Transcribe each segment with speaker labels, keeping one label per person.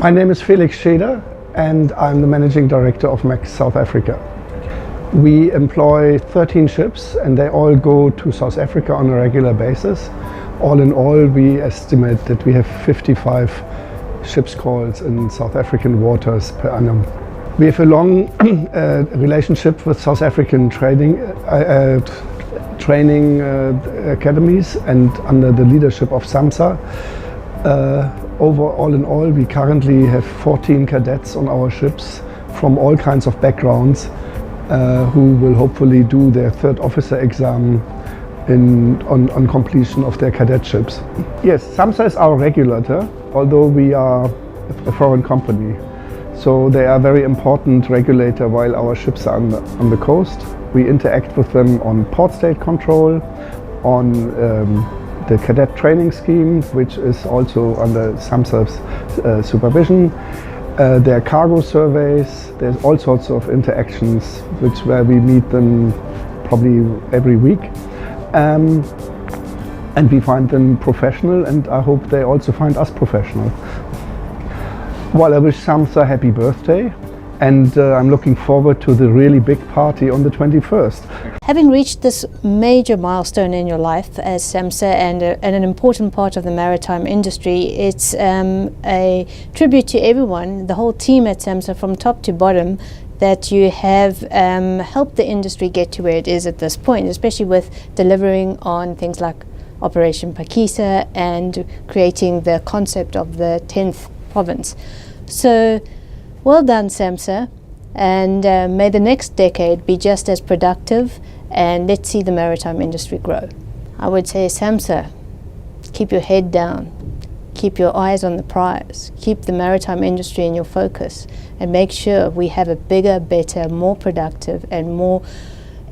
Speaker 1: My name is Felix Scheder and I'm the Managing Director of MEX South Africa. We employ 13 ships and they all go to South Africa on a regular basis. All in all, we estimate that we have 55 ship's calls in South African waters per annum. We have a long relationship with South African training academies, and under the leadership of SAMSA. All in all, we currently have 14 cadets on our ships from all kinds of backgrounds who will hopefully do their third officer exam on completion of their cadetships. Yes, SAMSA is our regulator, although we are a foreign company. So they are a very important regulator while our ships are on the coast. We interact with them on port state control, on the cadet training scheme, which is also under SAMSA's supervision. There are cargo surveys. There's all sorts of interactions where we meet them probably every week. And we find them professional, and I hope they also find us professional. Well, I wish SAMSA a happy birthday, and I'm looking forward to the really big party on the 21st.
Speaker 2: Having reached this major milestone in your life as SAMSA and an important part of the maritime industry, it's a tribute to everyone, the whole team at SAMSA from top to bottom, that you have helped the industry get to where it is at this point, especially with delivering on things like Operation Pakisa and creating the concept of the 10th province. So, well done, SAMSA, and may the next decade be just as productive, and let's see the maritime industry grow. I would say, SAMSA, keep your head down, keep your eyes on the prize, keep the maritime industry in your focus, and make sure we have a bigger, better, more productive and more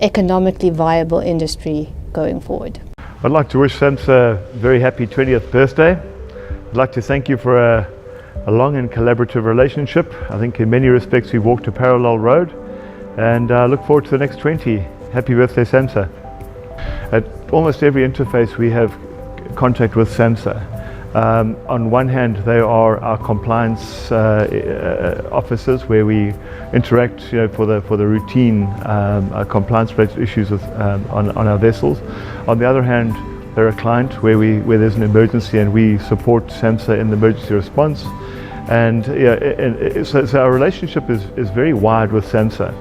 Speaker 2: economically viable industry going forward.
Speaker 3: I'd like to wish SAMSA a very happy 20th birthday. I'd like to thank you for a long and collaborative relationship. I think in many respects we've walked a parallel road, and I look forward to the next 20. Happy birthday, SAMSA. At almost every interface we have contact with SAMSA. On one hand, they are our compliance officers, where we interact for the routine compliance-related issues on our vessels. On the other hand, they're a client where there's an emergency and we support SAMSA in the emergency response. And so our relationship is very wide with SAMSA.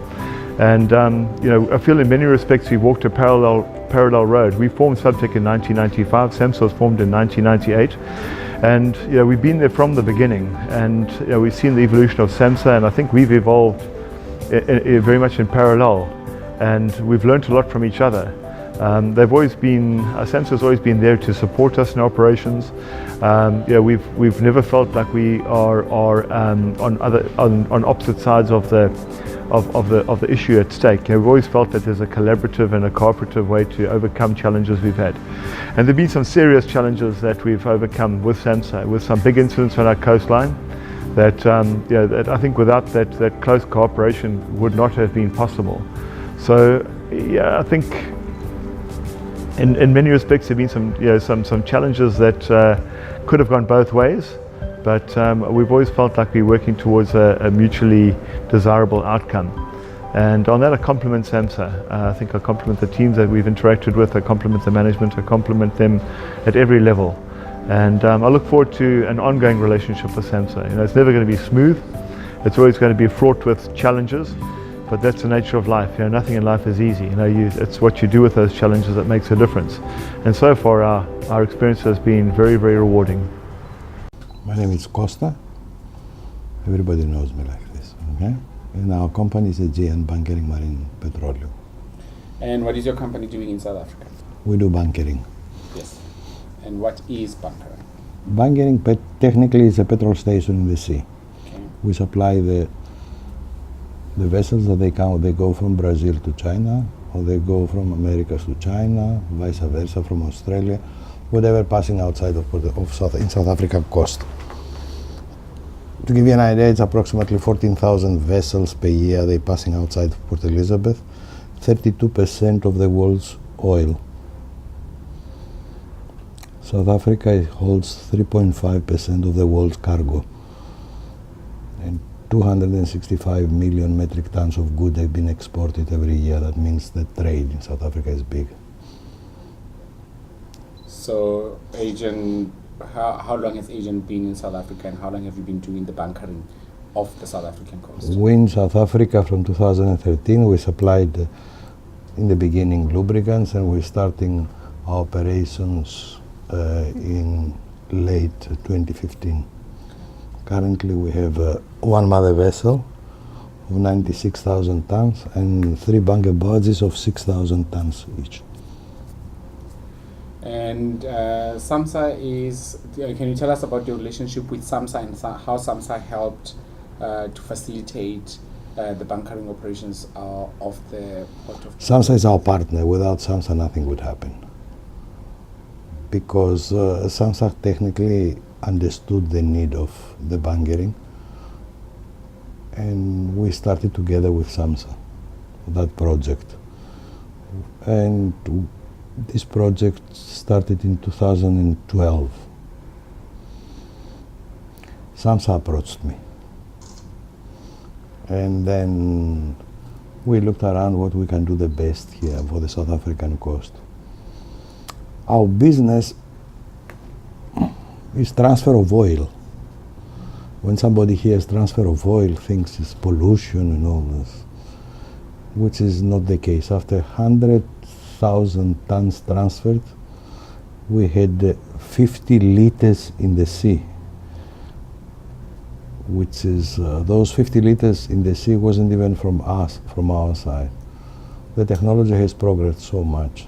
Speaker 3: And I feel in many respects we've walked a parallel road. We formed Subtech in 1995, SAMSA was formed in 1998. And we've been there from the beginning, and we've seen the evolution of SAMSA, and I think we've evolved very much in parallel, and we've learned a lot from each other. SAMSA's always been there to support us in operations. We've never felt like we are on opposite sides of the issue at stake. We've always felt that there's a collaborative and a cooperative way to overcome challenges we've had. And there've been some serious challenges that we've overcome with SAMSA, with some big incidents on our coastline that, that I think without that close cooperation would not have been possible. So I think in many respects there have been some challenges that could have gone both ways, but we've always felt like we're working towards a mutually desirable outcome. And on that I compliment SAMSA. I think I compliment the teams that we've interacted with, I compliment the management, I compliment them at every level. And I look forward to an ongoing relationship with SAMSA. It's never going to be smooth, it's always going to be fraught with challenges, but that's the nature of life. Nothing in life is easy. It's what you do with those challenges that makes a difference. And so far our experience has been very, very rewarding.
Speaker 4: My name is Costa. Everybody knows me like this, okay? And our company is AGN Bunkering Marine Petroleum.
Speaker 5: And what is your company doing in South Africa?
Speaker 4: We do bunkering.
Speaker 5: Yes. And what is bunkering?
Speaker 4: Bunkering technically is a petrol station in the sea. Okay. We supply the vessels that they go from Brazil to China, or they go from Americas to China, vice versa from Australia, whatever passing outside of South Africa coast. To give you an idea, it's approximately 14,000 vessels per year they're passing outside of Port Elizabeth, 32% of the world's oil. South Africa holds 3.5% of the world's cargo. And 265 million metric tons of goods have been exported every year. That means the trade in South Africa is big.
Speaker 5: So, Agent, how long has Agent been in South Africa, and how long have you been doing the bunkering off the South African coast?
Speaker 4: We in South Africa from 2013, we supplied in the beginning lubricants, and we're starting our operations in late 2015. Currently we have one mother vessel of 96,000 tons and 3 bunker barges of 6,000 tons each.
Speaker 5: And SAMSA is, can you tell us about your relationship with SAMSA and how SAMSA helped to facilitate the bunkering operations of the port of...
Speaker 4: SAMSA is our partner. Without SAMSA nothing would happen. Because SAMSA technically understood the need of the bunkering, and we started together with SAMSA that project. And this project started in 2012. SAMSA approached me, and then we looked around what we can do the best here for the South African coast. Our business is transfer of oil. When somebody hears transfer of oil, thinks it's pollution and all this, which is not the case. After 100,000 tons transferred, we had 50 liters in the sea, which is, those 50 liters in the sea wasn't even from us, from our side. The technology has progressed so much.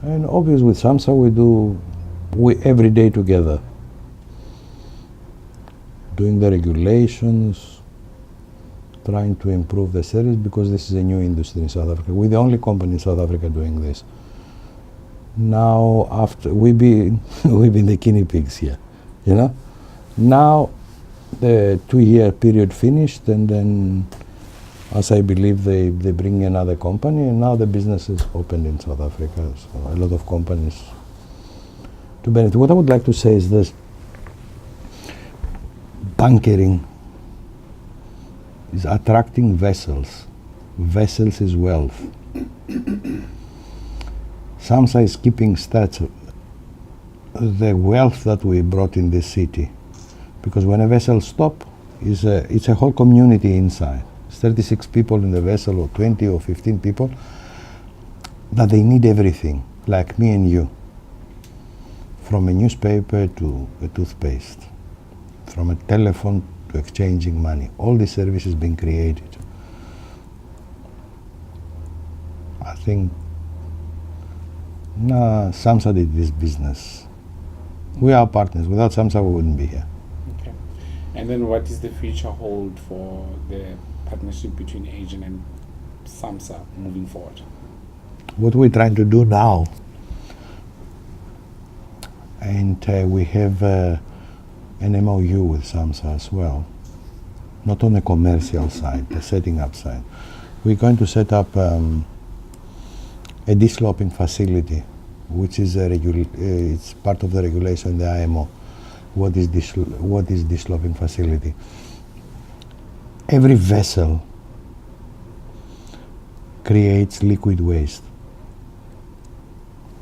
Speaker 4: And obviously with SAMSA we every day together, doing the regulations, trying to improve the service, because this is a new industry in South Africa. We're the only company in South Africa doing this. Now, after we've been the guinea pigs here, you know. Now, the 2-year period finished, and then, as I believe, they bring another company, and now the business is opened in South Africa. So a lot of companies to benefit. What I would like to say is this: bunkering is attracting vessels. Vessels is wealth. SAMSA is keeping stats of the wealth that we brought in this city, because when a vessel stops, it's a whole community inside. It's 36 people in the vessel, or 20 or 15 people, that they need everything, like me and you. From a newspaper to a toothpaste, from a telephone to exchanging money. All these services being created. I think SAMSA did this business. We are partners. Without SAMSA we wouldn't be here.
Speaker 5: Okay. And then what is the future hold for the partnership between Agent and SAMSA moving forward?
Speaker 4: What we're trying to do now, and we have an MOU with SAMSA as well, not on the commercial side, the setting up side. We're going to set up a desloping facility, which is it's part of the regulation in the IMO. What is desloping facility? Every vessel creates liquid waste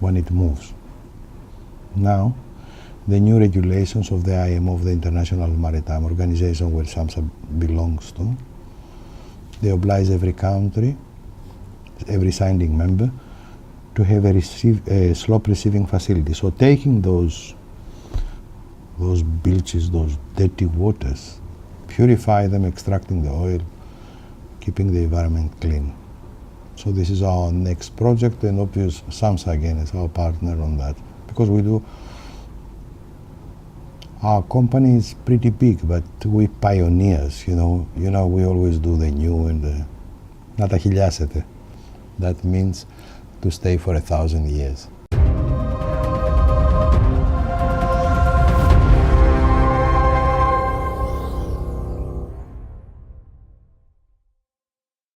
Speaker 4: when it moves. Now, the new regulations of the IMO, of the International Maritime Organization, where SAMSA belongs to, they oblige every country, every signing member, to have a slop receiving facility. So taking those bilges, those dirty waters, purify them, extracting the oil, keeping the environment clean. So this is our next project, and obviously SAMSA again is our partner on that. Because our company is pretty big, but we pioneers, you know, we always do the new and the, να τα χιλιάσετε. That means to stay for 1,000 years.